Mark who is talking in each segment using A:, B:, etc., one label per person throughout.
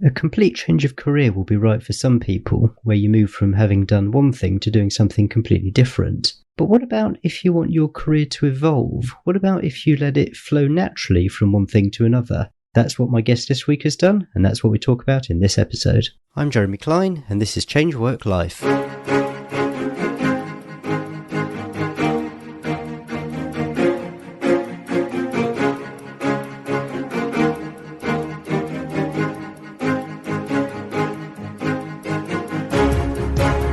A: A complete change of career will be right for some people, where you move from having done one thing to doing something completely different. But what about if you want your career to evolve? What about if you let it flow naturally from one thing to another? That's what my guest this week has done, and that's what we talk about in this episode. I'm Jeremy Klein, and this is Change Work Life.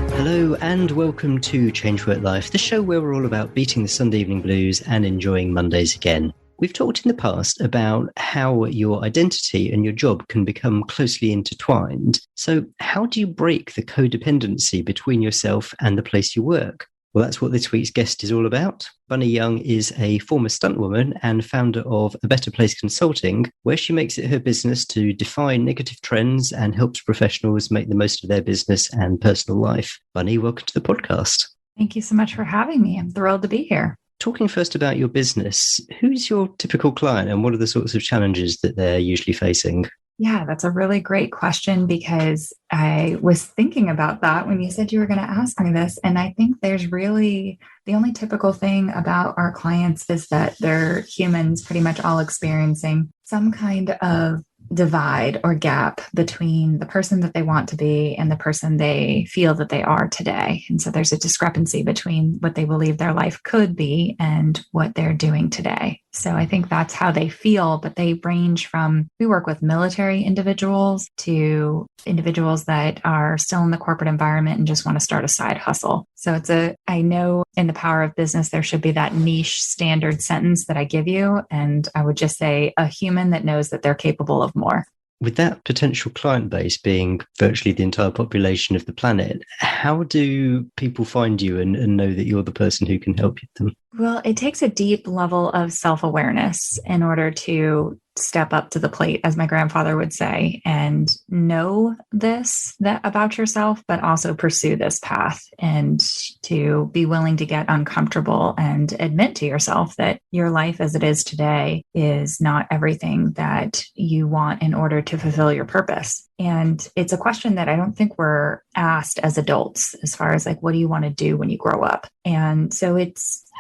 A: Hello and welcome to Change Work Life, the show where we're all about beating the Sunday evening blues and enjoying Mondays again. We've talked in the past about how your identity and your job can become closely intertwined. So how do you break the codependency between yourself and the place you work? Well, that's what this week's guest is all about. Bunny Young is a former stuntwoman and founder of A Better Place Consulting, where she makes it her business to defy negative trends and helps professionals make the most of their business and personal life. Bunny, welcome to the podcast.
B: Thank you so much for having me. I'm thrilled to be here.
A: Talking first about your business, who's your typical client and what are the sorts of challenges that they're usually facing?
B: Yeah, that's a really great question because I was thinking about that when you said you were going to ask me this. And I think there's really the only typical thing about our clients is that they're humans pretty much all experiencing some kind of divide or gap between the person that they want to be and the person they feel that they are today. And so there's a discrepancy between what they believe their life could be and what they're doing today. So I think that's how they feel, but they range from, we work with military individuals to individuals that are still in the corporate environment and just want to start a side hustle. So I know in the power of business, there should be that niche standard sentence that I give you. And I would just say a human that knows that they're capable of more.
A: With that potential client base being virtually the entire population of the planet, how do people find you and know that you're the person who can help them?
B: Well, it takes a deep level of self-awareness in order to step up to the plate, as my grandfather would say, and know that about yourself, but also pursue this path and to be willing to get uncomfortable and admit to yourself that your life as it is today is not everything that you want in order to fulfill your purpose. And it's a question that I don't think we're asked as adults as far as like, what do you want to do when you grow up? And so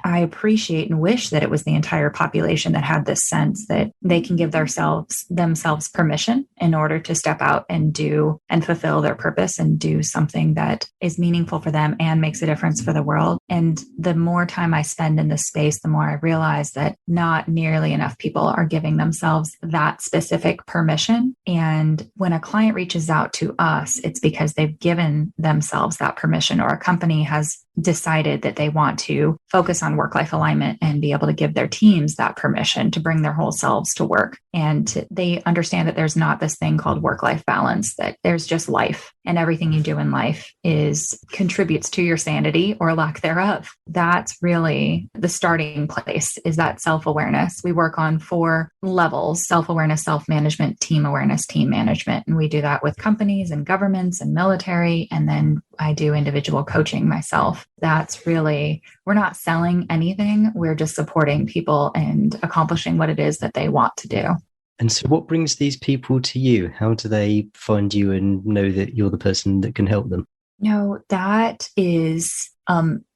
B: I appreciate and wish that it was the entire population that had this sense that they can give themselves permission in order to step out and do and fulfill their purpose and do something that is meaningful for them and makes a difference for the world. And the more time I spend in this space, the more I realize that not nearly enough people are giving themselves that specific permission. And when a client reaches out to us, it's because they've given themselves that permission, or a company has decided that they want to focus on work-life alignment and be able to give their teams that permission to bring their whole selves to work. And they understand that there's not this thing called work-life balance, that there's just life, and everything you do in life contributes to your sanity or lack thereof. That's really the starting place, is that self-awareness. We work on 4 levels: self-awareness, self-management, team awareness, team management. And we do that with companies and governments and military. And then I do individual coaching myself. That's really, we're not selling anything. We're just supporting people and accomplishing what it is that they want to do.
A: And so what brings these people to you? How do they find you and know that you're the person that can help them?
B: No, that is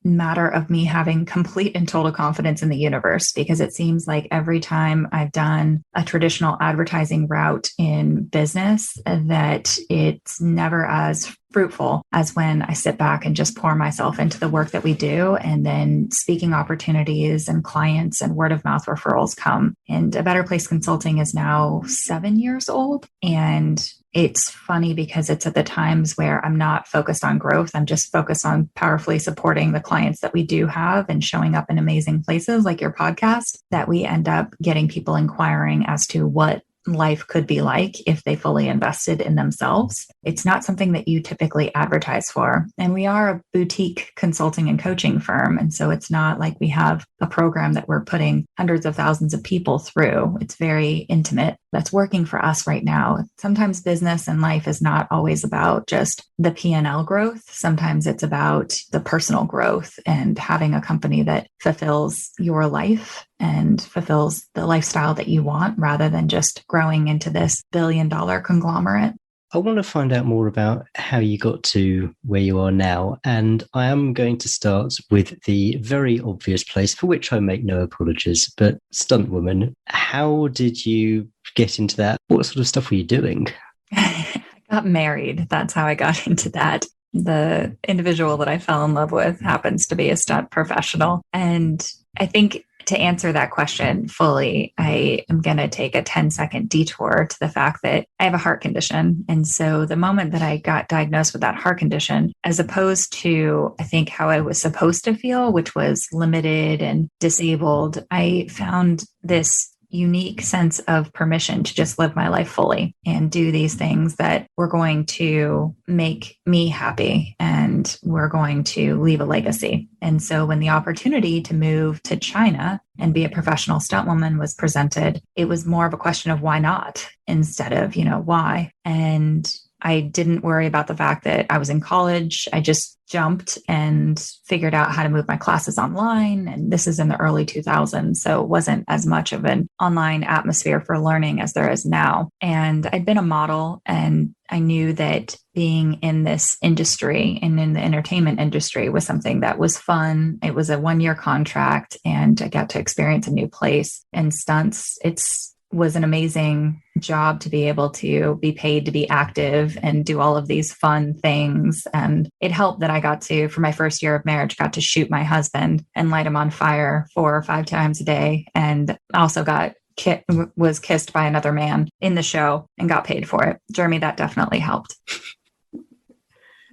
B: matter of me having complete and total confidence in the universe, because it seems like every time I've done a traditional advertising route in business, that it's never as fruitful as when I sit back and just pour myself into the work that we do, and then speaking opportunities and clients and word of mouth referrals come. And A Better Place Consulting is now 7 years old. And it's funny because it's at the times where I'm not focused on growth. I'm just focused on powerfully supporting the clients that we do have and showing up in amazing places like your podcast, that we end up getting people inquiring as to what life could be like if they fully invested in themselves. It's not something that you typically advertise for. And we are a boutique consulting and coaching firm. And so it's not like we have a program that we're putting hundreds of thousands of people through. It's very intimate. That's working for us right now. Sometimes business and life is not always about just the P&L growth. Sometimes it's about the personal growth and having a company that fulfills your life and fulfills the lifestyle that you want, rather than just growing into this billion-dollar conglomerate.
A: I want to find out more about how you got to where you are now. And I am going to start with the very obvious place for which I make no apologies, but stuntwoman. How did you get into that? What sort of stuff were you doing?
B: I got married. That's how I got into that. The individual that I fell in love with happens to be a stunt professional. And I think to answer that question fully, I am going to take a 10-second detour to the fact that I have a heart condition. And so the moment that I got diagnosed with that heart condition, as opposed to, I think, how I was supposed to feel, which was limited and disabled, I found this unique sense of permission to just live my life fully and do these things that were going to make me happy and we're going to leave a legacy. And so when the opportunity to move to China and be a professional stuntwoman was presented, it was more of a question of why not instead of, why. And I didn't worry about the fact that I was in college. I just jumped and figured out how to move my classes online. And this is in the early 2000s. So it wasn't as much of an online atmosphere for learning as there is now. And I'd been a model and I knew that being in this industry and in the entertainment industry was something that was fun. It was a 1-year contract and I got to experience a new place. And stunts, was an amazing job to be able to be paid to be active and do all of these fun things. And it helped that I got to, for my first year of marriage, got to shoot my husband and light him on fire 4 or 5 times a day. And also was kissed by another man in the show and got paid for it. Jeremy, that definitely helped.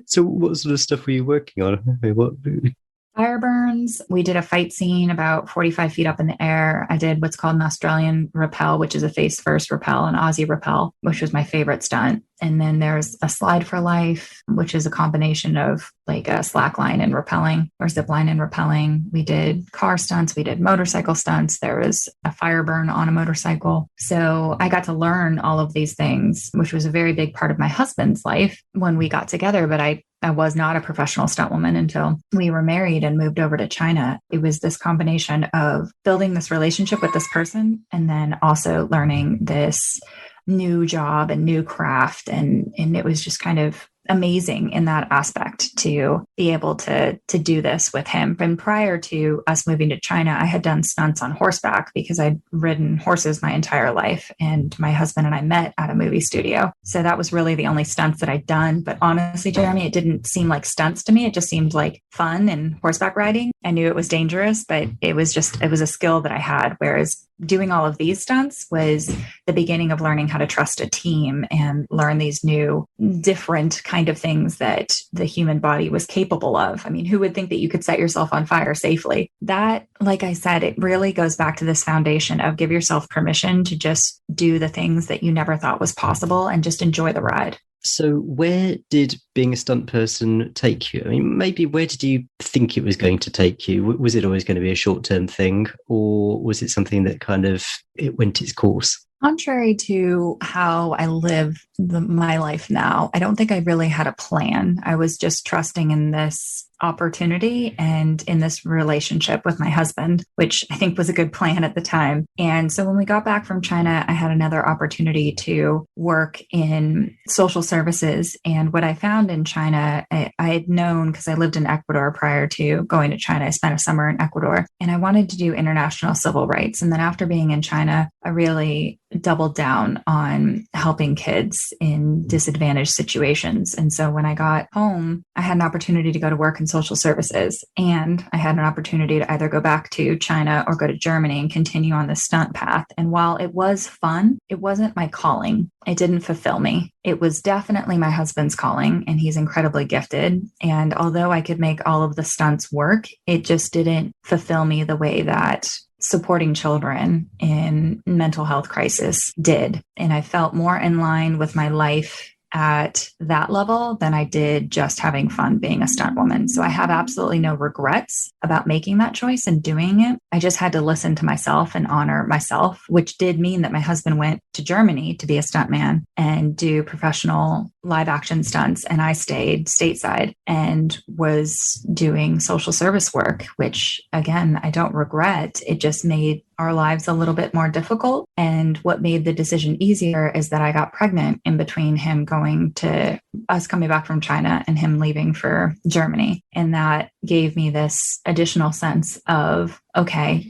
A: So what sort of stuff were you working on? What?
B: Fire burns. We did a fight scene about 45 feet up in the air. I did what's called an Australian rappel, which is a face first rappel, an Aussie rappel, which was my favorite stunt. And then there's a slide for life, which is a combination of like a slack line and rappelling or zip line and rappelling. We did car stunts. We did motorcycle stunts. There was a fire burn on a motorcycle. So I got to learn all of these things, which was a very big part of my husband's life when we got together. But I was not a professional stuntwoman until we were married and moved over to China. It was this combination of building this relationship with this person and then also learning this new job and new craft. And it was just kind of amazing in that aspect to be able to do this with him. And prior to us moving to China, I had done stunts on horseback because I'd ridden horses my entire life. And my husband and I met at a movie studio. So that was really the only stunts that I'd done. But honestly, Jeremy, it didn't seem like stunts to me. It just seemed like fun and horseback riding. I knew it was dangerous, but it was a skill that I had. Whereas doing all of these stunts was the beginning of learning how to trust a team and learn these new, different kind of things that the human body was capable of. I mean, who would think that you could set yourself on fire safely? That, like I said, it really goes back to this foundation of give yourself permission to just do the things that you never thought was possible and just enjoy the ride.
A: So where did being a stunt person take you? I mean, maybe where did you think it was going to take you? Was it always going to be a short-term thing, or was it something that kind of it went its course?
B: Contrary to how I live my life now, I don't think I really had a plan. I was just trusting in this opportunity and in this relationship with my husband, which I think was a good plan at the time. And so when we got back from China, I had another opportunity to work in social services. And what I found in China, I had known because I lived in Ecuador prior to going to China. I spent a summer in Ecuador and I wanted to do international civil rights. And then after being in China, I really doubled down on helping kids in disadvantaged situations. And so when I got home, I had an opportunity to go to work in social services. And I had an opportunity to either go back to China or go to Germany and continue on the stunt path. And while it was fun, it wasn't my calling. It didn't fulfill me. It was definitely my husband's calling, and he's incredibly gifted. And although I could make all of the stunts work, it just didn't fulfill me the way that supporting children in mental health crisis did. And I felt more in line with my life at that level than I did just having fun being a stunt woman. So I have absolutely no regrets about making that choice and doing it. I just had to listen to myself and honor myself, which did mean that my husband went to Germany to be a stuntman and do professional live action stunts. And I stayed stateside and was doing social service work, which again, I don't regret. It just made our lives a little bit more difficult. And what made the decision easier is that I got pregnant in between us coming back from China and him leaving for Germany. And that gave me this additional sense of, okay,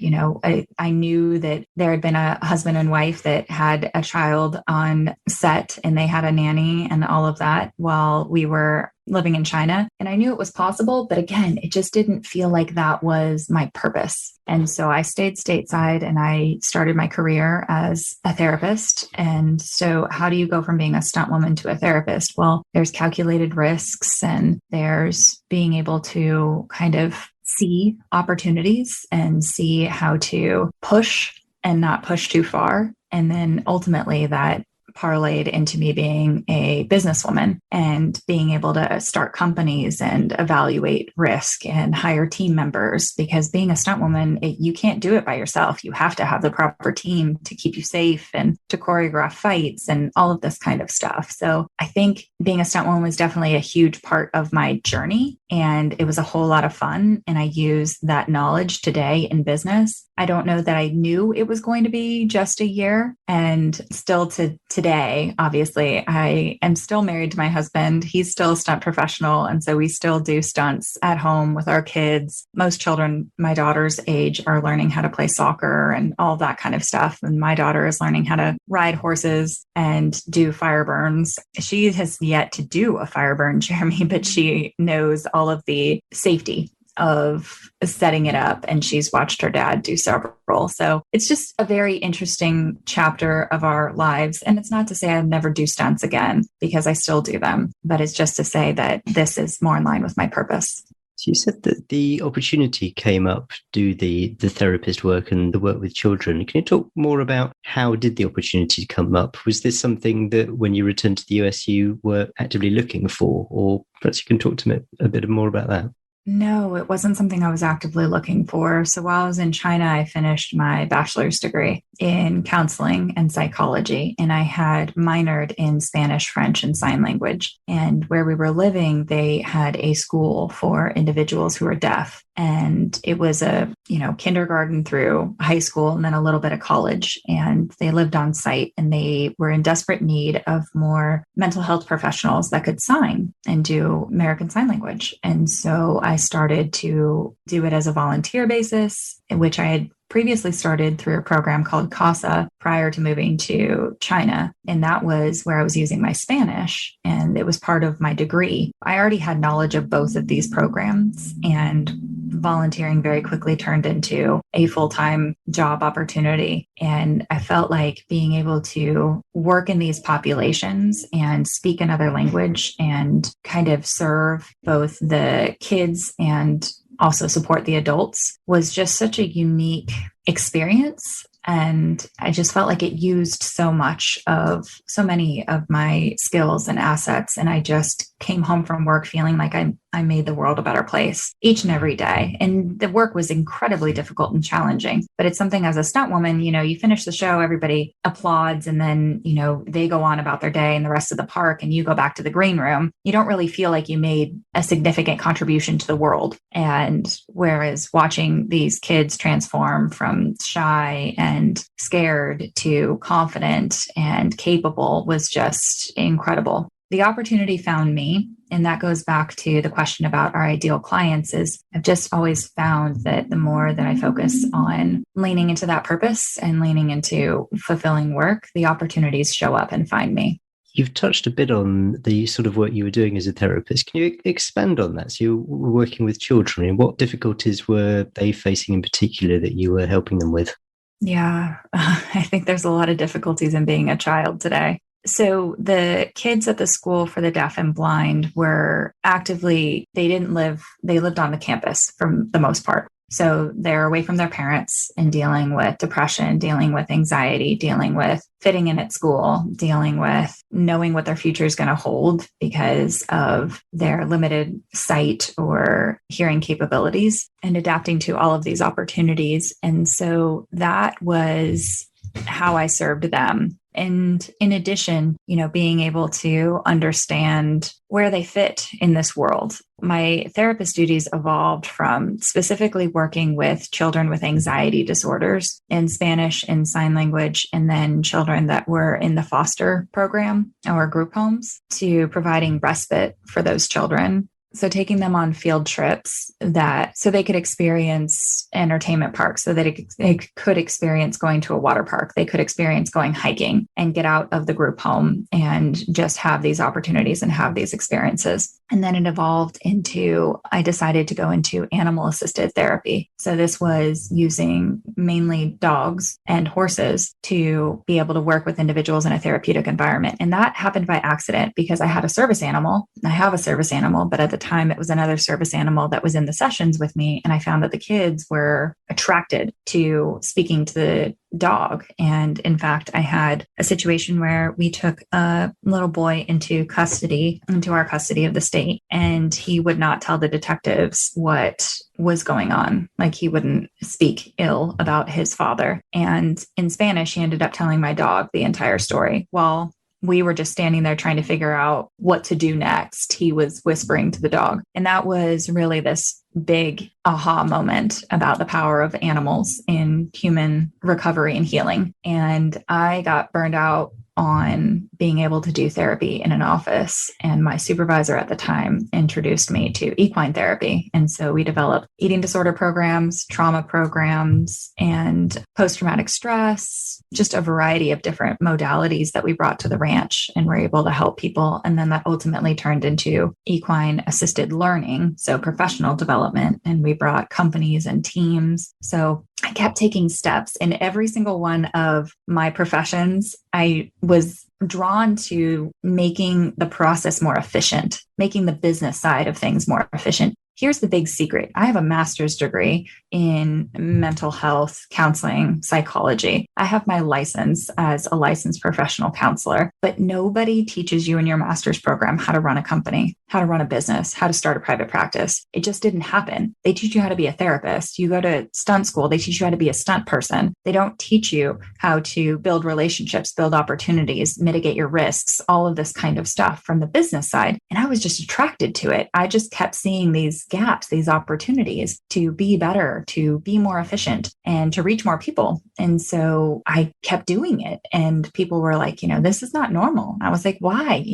B: I knew that there had been a husband and wife that had a child on set and they had a nanny and all of that while we were living in China. And I knew it was possible, but again, it just didn't feel like that was my purpose. And so I stayed stateside and I started my career as a therapist. And so how do you go from being a stunt woman to a therapist? Well, there's calculated risks and there's being able to kind of see opportunities and see how to push and not push too far. And then ultimately that parlayed into me being a businesswoman and being able to start companies and evaluate risk and hire team members, because being a stunt woman, you can't do it by yourself. You have to have the proper team to keep you safe and to choreograph fights and all of this kind of stuff. So I think being a stunt woman was definitely a huge part of my journey, and it was a whole lot of fun. And I use that knowledge today in business. I don't know that I knew it was going to be just a year. And still to today, obviously, I am still married to my husband. He's still a stunt professional. And so we still do stunts at home with our kids. Most children, my daughter's age, are learning how to play soccer and all that kind of stuff. And my daughter is learning how to ride horses and do fire burns. She has yet to do a fire burn, Jeremy, but she knows all of the safety of setting it up, and she's watched her dad do several. So it's just a very interesting chapter of our lives. And it's not to say I'll never do stunts again, because I still do them, but it's just to say that this is more in line with my purpose.
A: So you said that the opportunity came up to do the therapist work and the work with children. Can you talk more about how did the opportunity come up? Was this something that when you returned to the US you were actively looking for, or perhaps you can talk to me a bit more about that?
B: No, it wasn't something I was actively looking for. So while I was in China, I finished my bachelor's degree in counseling and psychology, and I had minored in Spanish, French, and sign language. And where we were living, they had a school for individuals who were deaf. And it was a, kindergarten through high school and then a little bit of college. And they lived on site and they were in desperate need of more mental health professionals that could sign and do American Sign Language. And so I started to do it as a volunteer basis, in which I had previously started through a program called CASA prior to moving to China. And that was where I was using my Spanish, and it was part of my degree. I already had knowledge of both of these programs, and volunteering very quickly turned into a full-time job opportunity. And I felt like being able to work in these populations and speak another language and kind of serve both the kids and also support the adults was just such a unique experience. And I just felt like it used so many of my skills and assets. And I just came home from work feeling like I made the world a better place each and every day. And the work was incredibly difficult and challenging, but it's something as a stunt woman, you finish the show, everybody applauds, and then, they go on about their day and the rest of the park, and you go back to the green room. You don't really feel like you made a significant contribution to the world. And whereas watching these kids transform from shy and scared to confident and capable was just incredible. The opportunity found me, and that goes back to the question about our ideal clients. Is I've just always found that the more that I focus on leaning into that purpose and leaning into fulfilling work, the opportunities show up and find me.
A: You've touched a bit on the sort of work you were doing as a therapist. Can you expand on that? So you were working with children, and what difficulties were they facing in particular that you were helping them with?
B: Yeah, I think there's a lot of difficulties in being a child today. So the kids at the school for the deaf and blind were they lived on the campus for the most part. So they're away from their parents and dealing with depression, dealing with anxiety, dealing with fitting in at school, dealing with knowing what their future is going to hold because of their limited sight or hearing capabilities, and adapting to all of these opportunities. And so that was how I served them. And in addition, being able to understand where they fit in this world. My therapist duties evolved from specifically working with children with anxiety disorders in Spanish and sign language, and then children that were in the foster program or group homes, to providing respite for those children. So taking them on field trips so they could experience entertainment parks, so that they could experience going to a water park. They could experience going hiking and get out of the group home and just have these opportunities and have these experiences. And then it evolved into, I decided to go into animal assisted therapy. So this was using mainly dogs and horses to be able to work with individuals in a therapeutic environment. And that happened by accident because I had a service animal. I have a service animal, but at the time it was another service animal that was in the sessions with me. And I found that the kids were attracted to speaking to the dog. And in fact, I had a situation where we took a little boy into our custody of the state, and he would not tell the detectives what was going on. Like, he wouldn't speak ill about his father. And in Spanish, he ended up telling my dog the entire story. While we were just standing there trying to figure out what to do next, he was whispering to the dog. And that was really this big aha moment about the power of animals in human recovery and healing. And I got burned out on being able to do therapy in an office. And my supervisor at the time introduced me to equine therapy. And so we developed eating disorder programs, trauma programs, and post-traumatic stress, just a variety of different modalities that we brought to the ranch and were able to help people. And then that ultimately turned into equine assisted learning, so professional development. And we brought companies and teams. So I kept taking steps in every single one of my professions. I was drawn to making the process more efficient, making the business side of things more efficient. Here's the big secret. I have a master's degree in mental health, counseling, psychology. I have my license as a licensed professional counselor, but nobody teaches you in your master's program how to run a company, how to run a business, how to start a private practice. It just didn't happen. They teach you how to be a therapist. You go to stunt school, they teach you how to be a stunt person. They don't teach you how to build relationships, build opportunities, mitigate your risks, all of this kind of stuff from the business side. And I was just attracted to it. I just kept seeing these gaps, these opportunities to be better, to be more efficient, and to reach more people. And so I kept doing it. And people were like, this is not normal. I was like, why?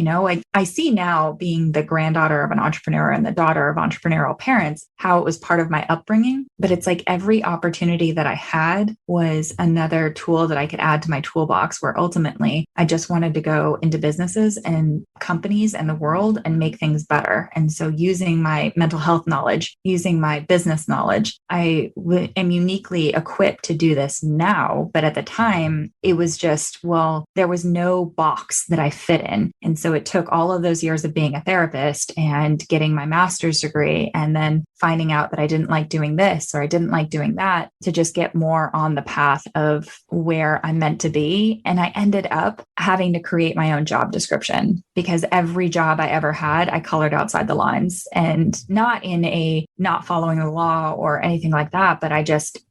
B: I see now, being the granddaughter of an entrepreneur and the daughter of entrepreneurial parents, how it was part of my upbringing. But it's like every opportunity that I had was another tool that I could add to my toolbox, where ultimately I just wanted to go into businesses and companies and the world and make things better. And so using my mental health knowledge, using my business knowledge, I am uniquely equipped to do this now. But at the time, it was just, there was no box that I fit in. And so it took all of those years of being a therapist and getting my master's degree, and then finding out that I didn't like doing this or I didn't like doing that, to just get more on the path of where I'm meant to be. And I ended up having to create my own job description, because every job I ever had, I colored outside the lines, and not in a not following the law or anything like that, but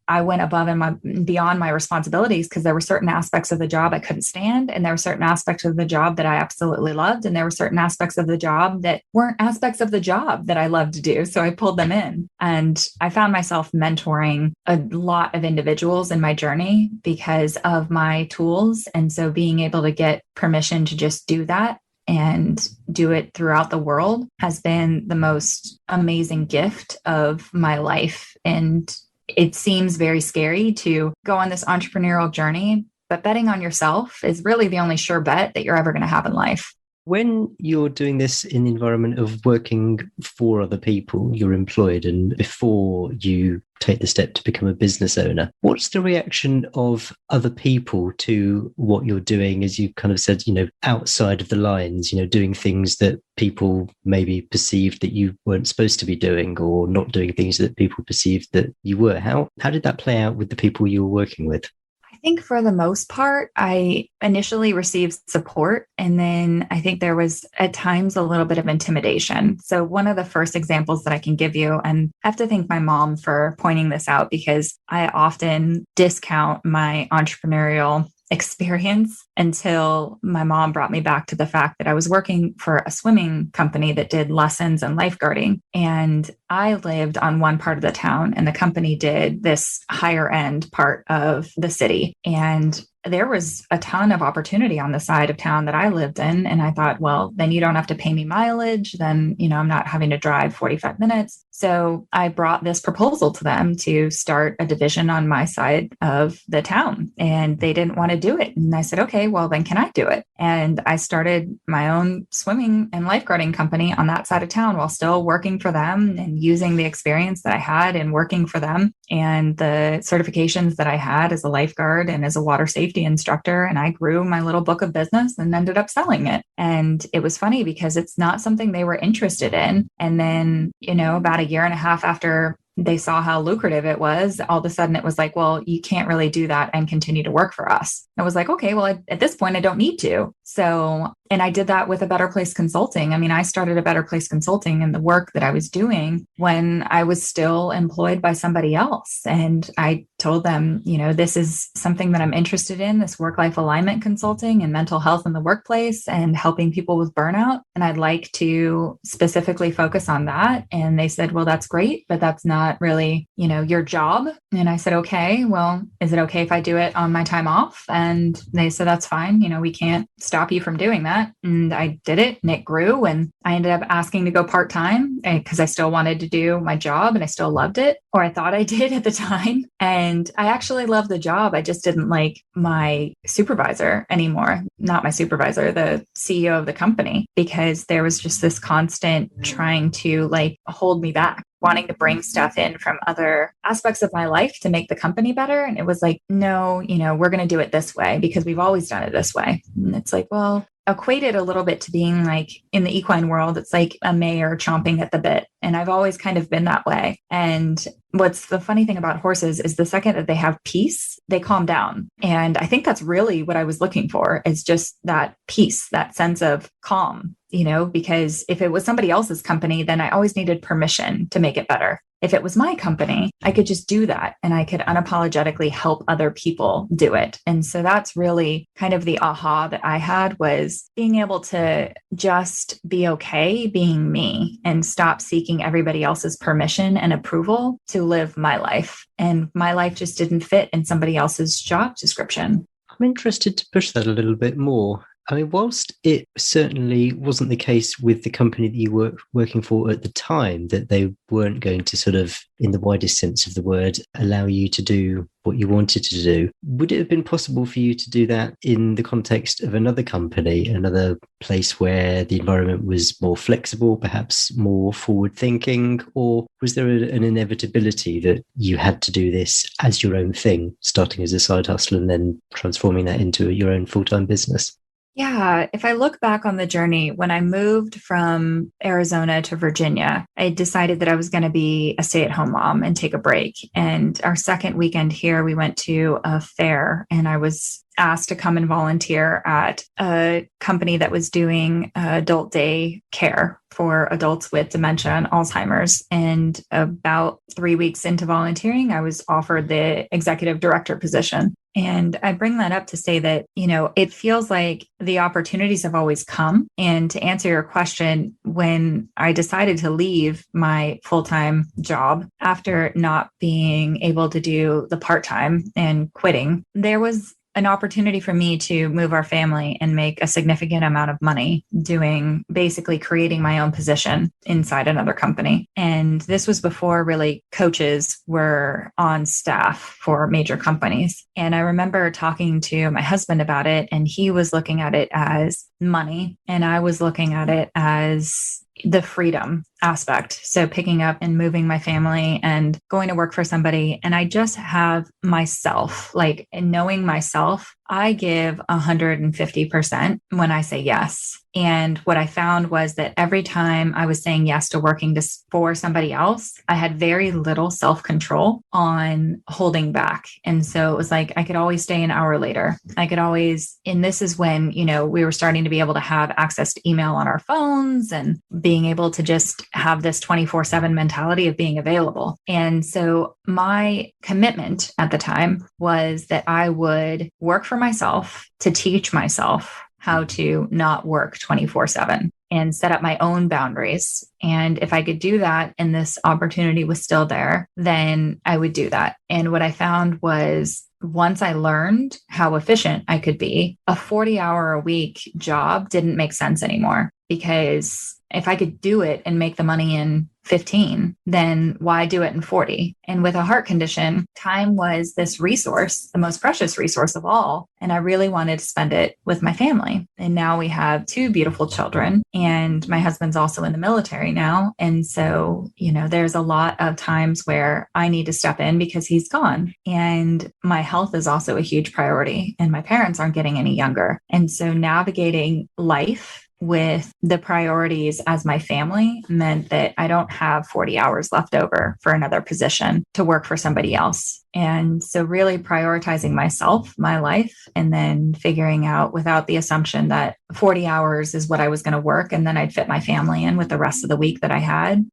B: I went above and beyond my responsibilities, because there were certain aspects of the job I couldn't stand. And there were certain aspects of the job that I absolutely loved. And there were certain aspects of the job that weren't aspects of the job that I loved to do. So I pulled them in, and I found myself mentoring a lot of individuals in my journey because of my tools. And so being able to get permission to just do that and do it throughout the world has been the most amazing gift of my life. And it seems very scary to go on this entrepreneurial journey, but betting on yourself is really the only sure bet that you're ever going to have in life.
A: When you're doing this in the environment of working for other people, you're employed, and before you take the step to become a business owner, what's the reaction of other people to what you're doing, as you kind of said, outside of the lines, doing things that people maybe perceived that you weren't supposed to be doing, or not doing things that people perceived that you were? How did that play out with the people you were working with?
B: I think for the most part, I initially received support, and then I think there was at times a little bit of intimidation. So one of the first examples that I can give you, and I have to thank my mom for pointing this out, because I often discount my entrepreneurial experience until my mom brought me back to the fact that I was working for a swimming company that did lessons and lifeguarding. And I lived on one part of the town, and the company did this higher end part of the city. And there was a ton of opportunity on the side of town that I lived in. And I thought, well, then you don't have to pay me mileage. Then, I'm not having to drive 45 minutes. So I brought this proposal to them to start a division on my side of the town, and they didn't want to do it. And I said, okay, well, then can I do it? And I started my own swimming and lifeguarding company on that side of town while still working for them and using the experience that I had in working for them and the certifications that I had as a lifeguard and as a water safety instructor. And I grew my little book of business and ended up selling it. And it was funny because it's not something they were interested in. And then, about a year and a half after they saw how lucrative it was, all of a sudden it was like, well, you can't really do that and continue to work for us. I was like, okay, well, at this point, I don't need to. So, and I did that with a Better Place Consulting. I mean, I started a Better Place Consulting and the work that I was doing when I was still employed by somebody else. And I told them, this is something that I'm interested in, this work-life alignment consulting and mental health in the workplace and helping people with burnout. And I'd like to specifically focus on that. And they said, well, that's great, but that's not really, your job. And I said, okay, well, is it okay if I do it on my time off? And they said, that's fine. We can't stop you from doing that. And I did it and it grew. And I ended up asking to go part-time because I still wanted to do my job and I still loved it, or I thought I did at the time. And I actually loved the job. I just didn't like my supervisor anymore. Not my supervisor, the CEO of the company, because there was just this constant trying to hold me back, wanting to bring stuff in from other aspects of my life to make the company better. And it was like, no, we're going to do it this way because we've always done it this way. And it's like, well, equated a little bit to being like in the equine world, it's like a mayor chomping at the bit. And I've always kind of been that way. And what's the funny thing about horses is the second that they have peace, they calm down. And I think that's really what I was looking for, is just that peace, that sense of calm, because if it was somebody else's company, then I always needed permission to make it better. If it was my company, I could just do that and I could unapologetically help other people do it. And so that's really kind of the aha that I had, was being able to just be okay being me and stop seeking everybody else's permission and approval to live my life. And my life just didn't fit in somebody else's job description.
A: I'm interested to push that a little bit more. I mean, whilst it certainly wasn't the case with the company that you were working for at the time, that they weren't going to sort of, in the widest sense of the word, allow you to do what you wanted to do, would it have been possible for you to do that in the context of another company, another place where the environment was more flexible, perhaps more forward thinking? Or was there an inevitability that you had to do this as your own thing, starting as a side hustle and then transforming that into your own full-time business?
B: Yeah, if I look back on the journey, when I moved from Arizona to Virginia, I decided that I was going to be a stay-at-home mom and take a break. And our second weekend here, we went to a fair and I was asked to come and volunteer at a company that was doing adult day care for adults with dementia and Alzheimer's. And about 3 weeks into volunteering, I was offered the executive director position. And I bring that up to say that, it feels like the opportunities have always come. And to answer your question, when I decided to leave my full-time job after not being able to do the part-time and quitting, there was an opportunity for me to move our family and make a significant amount of money doing, basically creating my own position inside another company. And this was before really coaches were on staff for major companies. And I remember talking to my husband about it, and he was looking at it as money, and I was looking at it as the freedom aspect. So picking up and moving my family and going to work for somebody. And I just have myself, in knowing myself, I give 150% when I say yes. And what I found was that every time I was saying yes to working for somebody else, I had very little self-control on holding back. And so it was like, I could always stay an hour later. I could always, and this is when, we were starting to be able to have access to email on our phones and being able to just have this 24/7 mentality of being available. And so my commitment at the time was that I would work for myself to teach myself how to not work 24/7 and set up my own boundaries. And if I could do that and this opportunity was still there, then I would do that. And what I found was once I learned how efficient I could be, a 40-hour-a-week job didn't make sense anymore, because if I could do it and make the money in 15, then why do it in 40? And with a heart condition, time was this resource, the most precious resource of all. And I really wanted to spend it with my family. And now we have 2 beautiful children, and my husband's also in the military now. And so, there's a lot of times where I need to step in because he's gone. And my health is also a huge priority, and my parents aren't getting any younger. And so navigating life with the priorities as my family meant that I don't have 40 hours left over for another position to work for somebody else. And so really prioritizing myself, my life, and then figuring out, without the assumption that 40 hours is what I was going to work and then I'd fit my family in with the rest of the week that I had.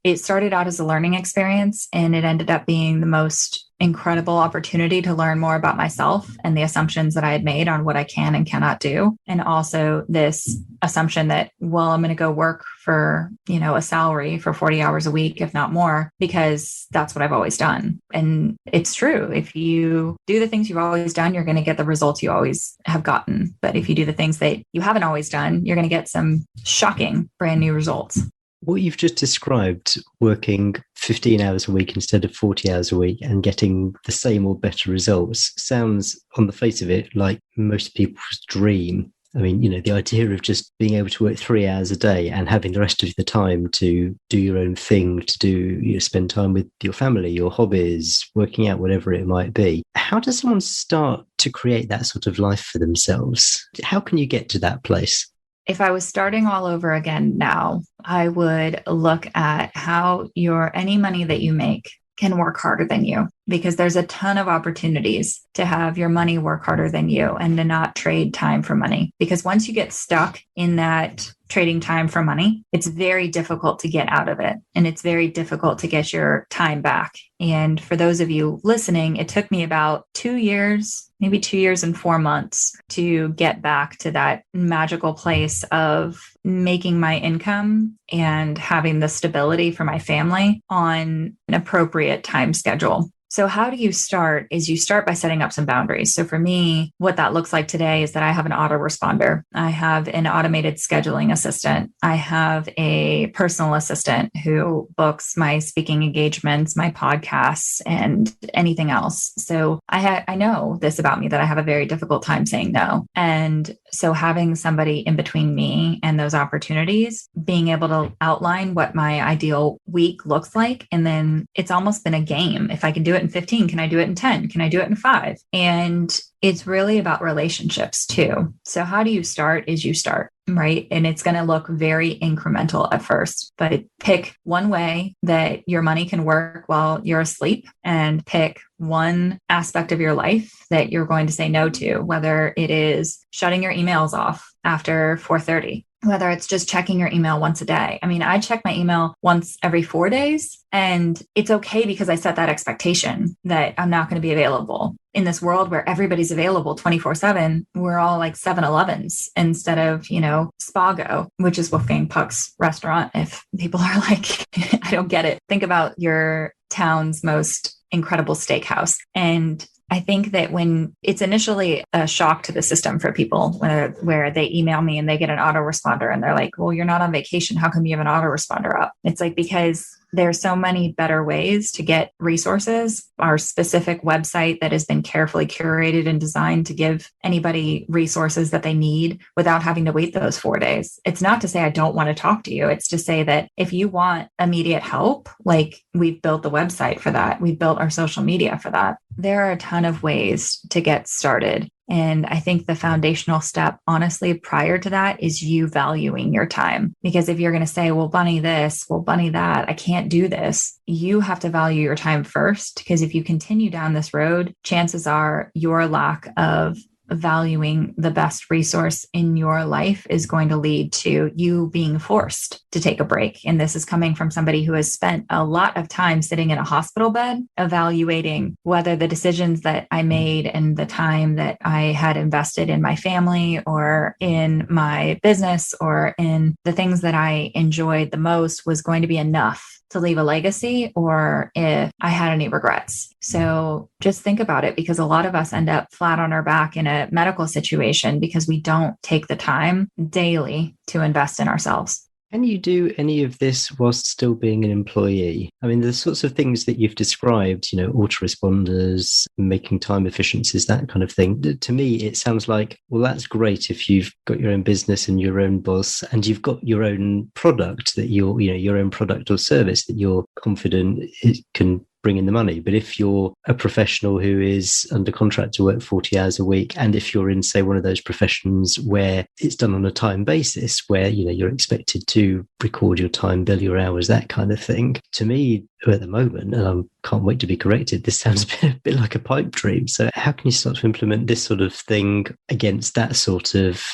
B: It started out as a learning experience, and it ended up being the most incredible opportunity to learn more about myself and the assumptions that I had made on what I can and cannot do. And also this assumption that, well, I'm going to go work for, a salary for 40 hours a week, if not more, because that's what I've always done. And it's true. If you do the things you've always done, you're going to get the results you always have gotten. But if you do the things that you haven't always done, you're going to get some shocking brand new results.
A: What you've just described, working 15 hours a week instead of 40 hours a week and getting the same or better results, sounds on the face of it like most people's dream. I mean, the idea of just being able to work 3 hours a day and having the rest of the time to do your own thing, to spend time with your family, your hobbies, working out, whatever it might be. How does someone start to create that sort of life for themselves? How can you get to that place?
B: If I was starting all over again now, I would look at how any money that you make can work harder than you, because there's a ton of opportunities to have your money work harder than you and to not trade time for money. Because once you get stuck in that trading time for money, it's very difficult to get out of it. And it's very difficult to get your time back. And for those of you listening, it took me about 2 years, maybe 2 years and 4 months to get back to that magical place of making my income and having the stability for my family on an appropriate time schedule. So how do you start? Is you start by setting up some boundaries. So for me, what that looks like today is that I have an autoresponder. I have an automated scheduling assistant. I have a personal assistant who books my speaking engagements, my podcasts, and anything else. So I know this about me, that I have a very difficult time saying no. And so having somebody in between me and those opportunities, being able to outline what my ideal week looks like. And then it's almost been a game. If I can do it in 15, can I do it in 10? Can I do it in 5? And it's really about relationships too. So how do you start is you start, right? And it's going to look very incremental at first, but pick one way that your money can work while you're asleep, and pick one aspect of your life that you're going to say no to, whether it is shutting your emails off after 4:30, whether it's just checking your email once a day. I mean, I check my email once every 4 days, and it's okay because I set that expectation that I'm not going to be available. In this world where everybody's available 24/7, we're all like 7-Elevens instead of, Spago, which is Wolfgang Puck's restaurant. If people are like, I don't get it. Think about your town's most incredible steakhouse. And I think that when it's initially a shock to the system for people, where they email me and they get an autoresponder and they're like, well, you're not on vacation. How come you have an autoresponder up? It's like, because there's so many better ways to get resources. Our specific website that has been carefully curated and designed to give anybody resources that they need without having to wait those 4 days. It's not to say I don't want to talk to you. It's to say that if you want immediate help, like, we've built the website for that. We've built our social media for that. There are a ton of ways to get started. And I think the foundational step, honestly, prior to that is you valuing your time. Because if you're going to say, well, Bunny this, well, Bunny that, I can't do this, you have to value your time first. Because if you continue down this road, chances are your lack of valuing the best resource in your life is going to lead to you being forced to take a break. And this is coming from somebody who has spent a lot of time sitting in a hospital bed, evaluating whether the decisions that I made and the time that I had invested in my family or in my business or in the things that I enjoyed the most was going to be enough to leave a legacy, or if I had any regrets. So just think about it, because a lot of us end up flat on our back in a medical situation because we don't take the time daily to invest in ourselves.
A: Can you do any of this whilst still being an employee? I mean, the sorts of things that you've described, autoresponders, making time efficiencies, that kind of thing. To me, it sounds like, well, that's great if you've got your own business and your own boss and you've got your own product that your own product or service that you're confident it can bring in the money. But if you're a professional who is under contract to work 40 hours a week, and if you're in, say, one of those professions where it's done on a time basis, where, you're expected to record your time, bill your hours, that kind of thing, to me, at the moment, and I can't wait to be corrected, this sounds a bit like a pipe dream. So how can you start to implement this sort of thing against that sort of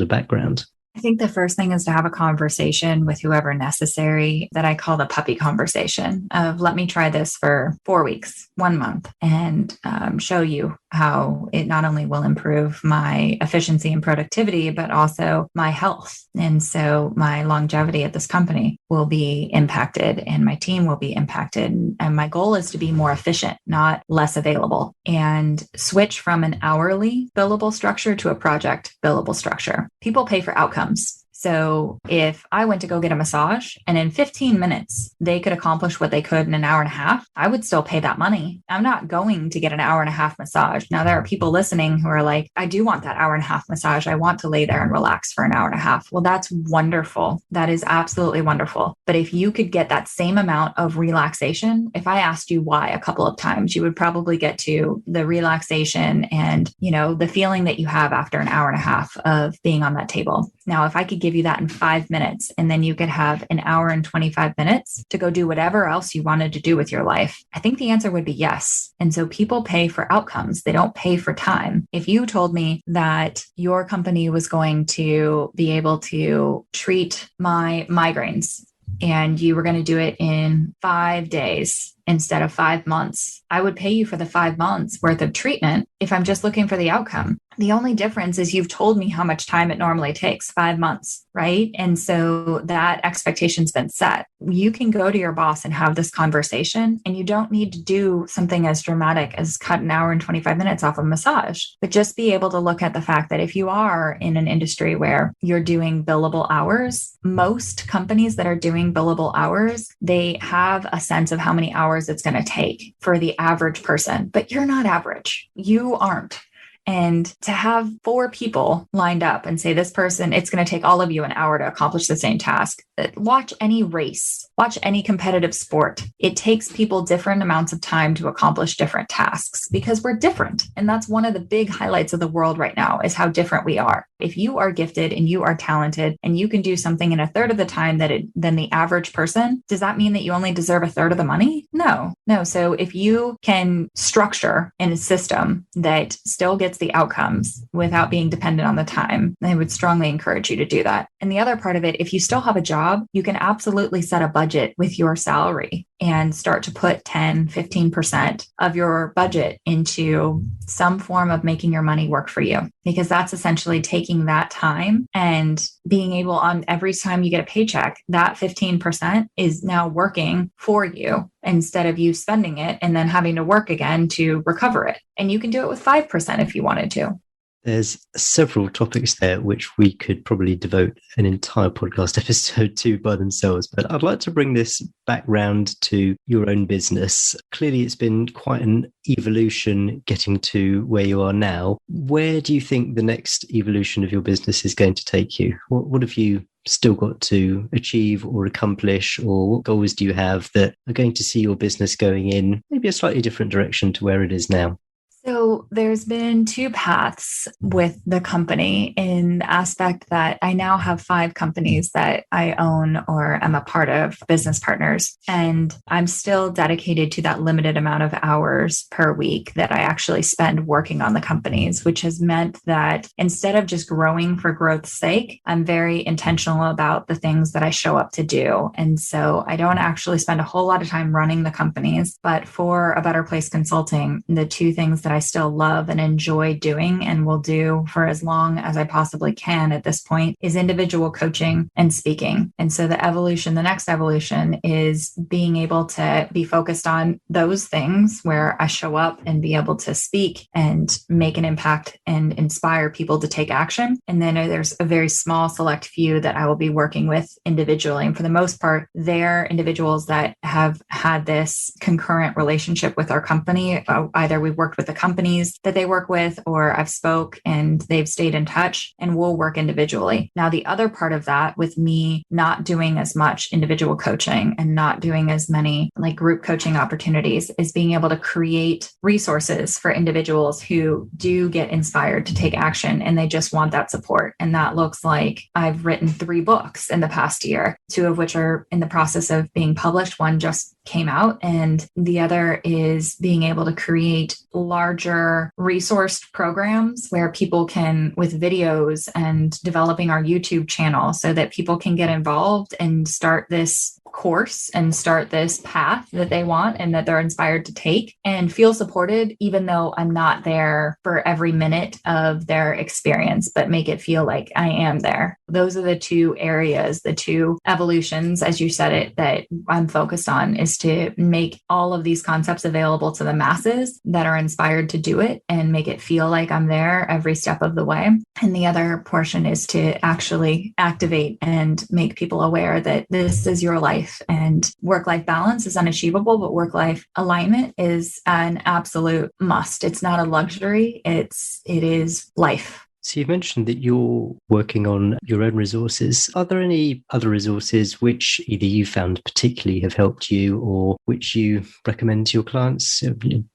A: background?
B: I think the first thing is to have a conversation with whoever necessary, that I call the puppy conversation of, let me try this for 4 weeks, 1 month, and show you how it not only will improve my efficiency and productivity, but also my health. And so my longevity at this company will be impacted and my team will be impacted. And my goal is to be more efficient, not less available, and switch from an hourly billable structure to a project billable structure. People pay for outcomes. So if I went to go get a massage and in 15 minutes, they could accomplish what they could in an hour and a half, I would still pay that money. I'm not going to get an hour and a half massage. Now, there are people listening who are like, I do want that hour and a half massage. I want to lay there and relax for an hour and a half. Well, that's wonderful. That is absolutely wonderful. But if you could get that same amount of relaxation, if I asked you why a couple of times, you would probably get to the relaxation and, the feeling that you have after an hour and a half of being on that table. Now, if I could give you that in 5 minutes, and then you could have an hour and 25 minutes to go do whatever else you wanted to do with your life, I think the answer would be yes. And so people pay for outcomes. They don't pay for time. If you told me that your company was going to be able to treat my migraines and you were going to do it in 5 days instead of 5 months, I would pay you for the 5 months worth of treatment if I'm just looking for the outcome. The only difference is you've told me how much time it normally takes, 5 months, right? And so that expectation's been set. You can go to your boss and have this conversation, and you don't need to do something as dramatic as cut an hour and 25 minutes off a massage, but just be able to look at the fact that if you are in an industry where you're doing billable hours, most companies that are doing billable hours, they have a sense of how many hours it's going to take for the average person, but you're not average. You aren't. And to have 4 people lined up and say, this person, it's going to take all of you an hour to accomplish the same task. Watch any race, watch any competitive sport. It takes people different amounts of time to accomplish different tasks because we're different. And that's one of the big highlights of the world right now, is how different we are. If you are gifted and you are talented and you can do something in a third of the time than the average person, does that mean that you only deserve a third of the money? No. So if you can structure in a system that still gets the outcomes without being dependent on the time, I would strongly encourage you to do that. And the other part of it, if you still have a job, you can absolutely set a budget with your salary and start to put 10, 15% of your budget into some form of making your money work for you, because that's essentially taking that time and being able, on every time you get a paycheck, that 15% is now working for you instead of you spending it and then having to work again to recover it. And you can do it with 5% if you wanted to.
A: There's several topics there which we could probably devote an entire podcast episode to by themselves, but I'd like to bring this back round to your own business. Clearly, it's been quite an evolution getting to where you are now. Where do you think the next evolution of your business is going to take you? What have you still got to achieve or accomplish, or what goals do you have that are going to see your business going in maybe a slightly different direction to where it is now?
B: So there's been two paths with the company in the aspect that I now have 5 companies that I own or am a part of, business partners. And I'm still dedicated to that limited amount of hours per week that I actually spend working on the companies, which has meant that instead of just growing for growth's sake, I'm very intentional about the things that I show up to do. And so I don't actually spend a whole lot of time running the companies, but for A Better Place Consulting, the 2 things that I still love and enjoy doing and will do for as long as I possibly can at this point is individual coaching and speaking. And so the next evolution is being able to be focused on those things where I show up and be able to speak and make an impact and inspire people to take action. And then there's a very small select few that I will be working with individually. And for the most part, they're individuals that have had this concurrent relationship with our company. Either we've worked with the companies that they work with, or I've spoke and they've stayed in touch, and we'll work individually. Now, the other part of that, with me not doing as much individual coaching and not doing as many like group coaching opportunities, is being able to create resources for individuals who do get inspired to take action and they just want that support. And that looks like I've written 3 books in the past year, 2 of which are in the process of being published. One just came out, and the other is being able to create larger resourced programs where people can, with videos, and developing our YouTube channel so that people can get involved and start this course and start this path that they want and that they're inspired to take and feel supported, even though I'm not there for every minute of their experience, but make it feel like I am there. Those are the 2 areas, the 2 evolutions, as you said it, that I'm focused on, is to make all of these concepts available to the masses that are inspired to do it and make it feel like I'm there every step of the way. And the other portion is to actually activate and make people aware that this is your life, and work-life balance is unachievable, but work-life alignment is an absolute must. It's not a luxury. It is life.
A: So you've mentioned that you're working on your own resources. Are there any other resources which either you found particularly have helped you, or which you recommend to your clients?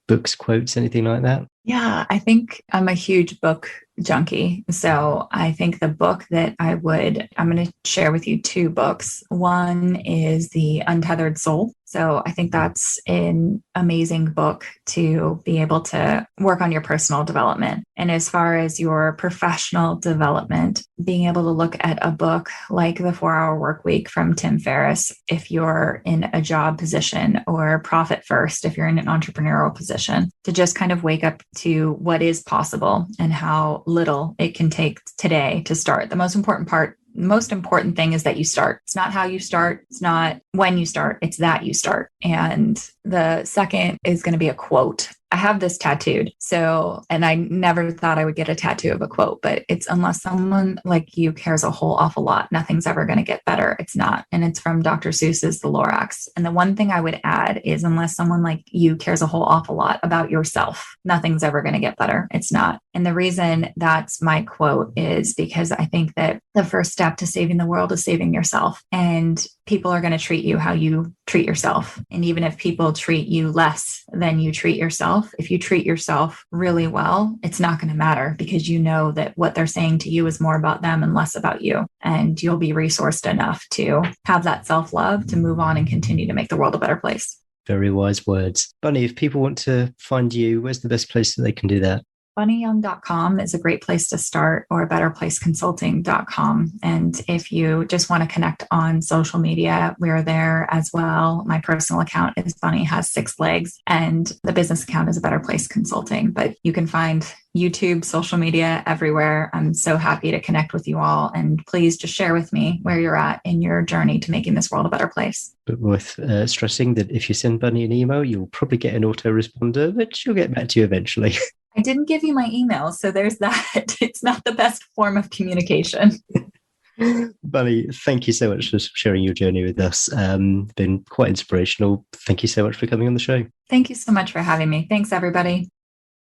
A: Books, quotes, anything like that?
B: Yeah, I think I'm a huge book junkie. So I think the book that I'm going to share with you 2 books. One is The Untethered Soul. So I think that's an amazing book to be able to work on your personal development. And as far as your professional development, being able to look at a book like The 4-Hour Workweek from Tim Ferriss, if you're in a job position, or Profit First, if you're in an entrepreneurial position, to just kind of wake up to what is possible and how little it can take today to start. The most important thing is that you start. It's not how you start. It's not when you start. It's that you start. And the second is going to be a quote. I have this tattooed. And I never thought I would get a tattoo of a quote, but it's, unless someone like you cares a whole awful lot, nothing's ever going to get better. It's not. And it's from Dr. Seuss's The Lorax. And the one thing I would add is, unless someone like you cares a whole awful lot about yourself, nothing's ever going to get better. It's not. And the reason that's my quote is because I think that the first step to saving the world is saving yourself. And people are going to treat you how you treat yourself. And even if people treat you less than you treat yourself, if you treat yourself really well, it's not going to matter, because you know that what they're saying to you is more about them and less about you. And you'll be resourced enough to have that self-love to move on and continue to make the world a better place.
A: Very wise words. Bunny, if people want to find you, where's the best place that they can do that?
B: bunnyyoung.com is a great place to start, or betterplaceconsulting.com. And if you just want to connect on social media, we're there as well. My personal account is Bunny Has 6 Legs, and the business account is A Better Place Consulting. But you can find YouTube, social media, everywhere. I'm so happy to connect with you all. And please just share with me where you're at in your journey to making this world a better place.
A: But worth stressing that if you send Bunny an email, you'll probably get an autoresponder, but she'll get back to you eventually.
B: I didn't give you my email, so there's that. It's not the best form of communication.
A: Bunny, thank you so much for sharing your journey with us. Been quite inspirational. Thank you so much for coming on the show.
B: Thank you so much for having me. Thanks, everybody.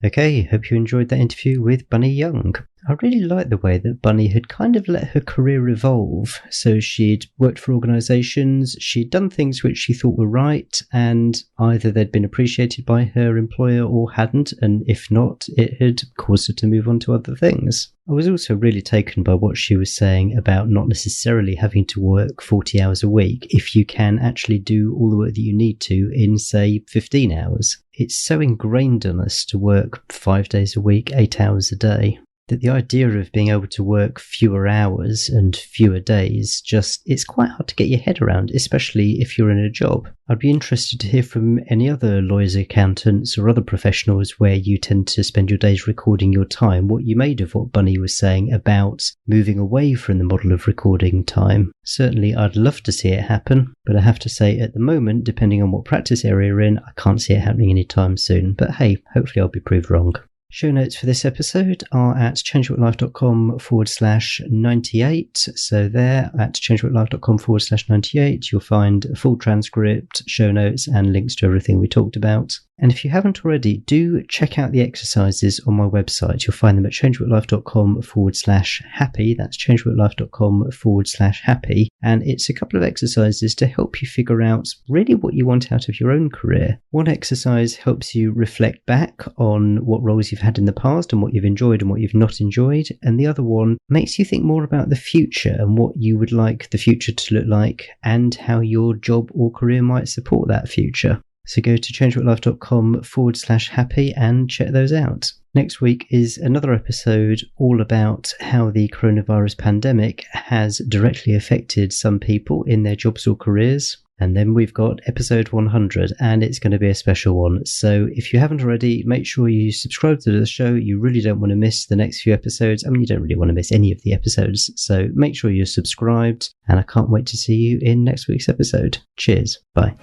A: Okay, hope you enjoyed that interview with Bunny Young. I really liked the way that Bunny had kind of let her career evolve. So she'd worked for organisations, she'd done things which she thought were right, and either they'd been appreciated by her employer or hadn't, and if not, it had caused her to move on to other things. I was also really taken by what she was saying about not necessarily having to work 40 hours a week if you can actually do all the work that you need to in, say, 15 hours. It's so ingrained in us to work 5 days a week, 8 hours a day, that the idea of being able to work fewer hours and fewer days it's quite hard to get your head around, especially if you're in a job. I'd be interested to hear from any other lawyers, accountants, or other professionals where you tend to spend your days recording your time, what you made of what Bunny was saying about moving away from the model of recording time. Certainly, I'd love to see it happen, but I have to say at the moment, depending on what practice area you're in, I can't see it happening anytime soon. But hey, hopefully I'll be proved wrong. Show notes for this episode are at changeworklife.com/98. So there at changeworklife.com/98, you'll find a full transcript, show notes, and links to everything we talked about. And if you haven't already, do check out the exercises on my website. You'll find them at changeworklife.com/happy. That's changeworklife.com/happy. And it's a couple of exercises to help you figure out really what you want out of your own career. One exercise helps you reflect back on what roles you've had in the past and what you've enjoyed and what you've not enjoyed. And the other one makes you think more about the future and what you would like the future to look like and how your job or career might support that future. So go to changeworklife.com/happy and check those out. Next week is another episode all about how the coronavirus pandemic has directly affected some people in their jobs or careers. And then we've got episode 100, and it's going to be a special one. So if you haven't already, make sure you subscribe to the show. You really don't want to miss the next few episodes. I mean, you don't really want to miss any of the episodes. So make sure you're subscribed, and I can't wait to see you in next week's episode. Cheers. Bye.